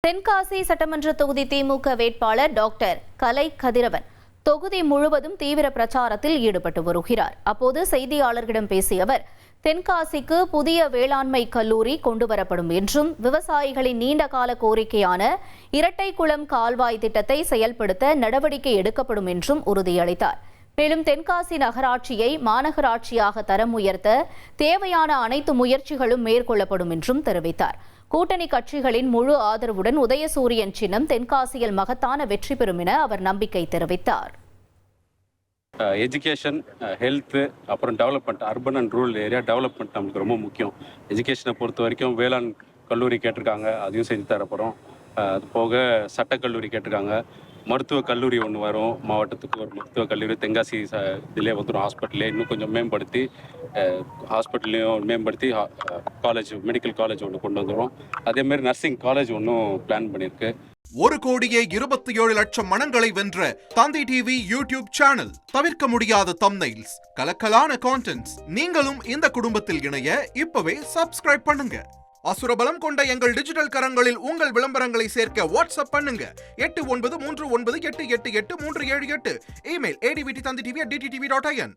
தென்காசி சட்டமன்ற தொகுதி திமுக வேட்பாளர் டாக்டர் கலை கதிரவன் தொகுதி முழுவதும் தீவிர பிரச்சாரத்தில் ஈடுபட்டு வருகிறார். அப்போது செய்தியாளர்களிடம் பேசிய அவர், தென்காசிக்கு புதிய வேளாண்மை கல்லூரி கொண்டுவரப்படும் என்றும் விவசாயிகளின் நீண்டகால கோரிக்கையான இரட்டைக்குளம் கால்வாய் திட்டத்தை செயல்படுத்த நடவடிக்கை எடுக்கப்படும் என்றும் உறுதியளித்தார். மேலும் தென்காசி நகராட்சியை மாநகராட்சியாக தரம் உயர்த்த தேவையான அனைத்து முயற்சிகளும் மேற்கொள்ளப்படும் என்றும் தெரிவித்தார். கூட்டணி கட்சிகளின் முழு ஆதரவுடன் உதயசூரியன் சின்னம் தென்காசியில் மகத்தான வெற்றி பெறும் என அவர் நம்பிக்கை தெரிவித்தார். எஜுகேஷன், ஹெல்த்து, அப்புறம் development, urban and rural area development நமக்கு ரொம்ப முக்கியம். எஜுகேஷனை பொறுத்த வரைக்கும் வேளாண் கல்லூரி கேட்டிருக்காங்க, அதையும் செஞ்சு தரப்போகிறோம். அது போக சட்டக்கல்லூரி கேட்டிருக்காங்க. மருத்துவக் கல்லூரி ஒன்று வரும், மாவட்டத்துக்கு ஒரு மருத்துவக் கல்லூரி தென்காசி இதிலே வந்துடும். ஹாஸ்பிட்டலே இன்னும் கொஞ்சம் மேம்படுத்தி, ஹாஸ்பிட்டல்லையும் மேம்படுத்தி காலேஜ், மெடிக்கல் காலேஜ் ஒன்று கொண்டு வந்துடும். அதேமாதிரி நர்சிங் காலேஜ் ஒன்றும் பிளான் பண்ணியிருக்கு. 1,27,00,000 மனங்களை வென்ற தந்தி டிவி யூடியூப் சேனல். தவிர்க்க முடியாத தம்ப்நெயில்ஸ், கலக்கலான கான்டென்ட்ஸ். நீங்களும் இந்த குடும்பத்தில் இணைய இப்பவே சப்ஸ்கிரைப் பண்ணுங்க. அசுரபலம் கொண்ட எங்கள் டிஜிட்டல் கரங்களில் உங்கள் விளம்பரங்களை சேர்க்க வாட்ஸ்அப் பண்ணுங்க. 893988883778. Email advtthanditv@dttv.in.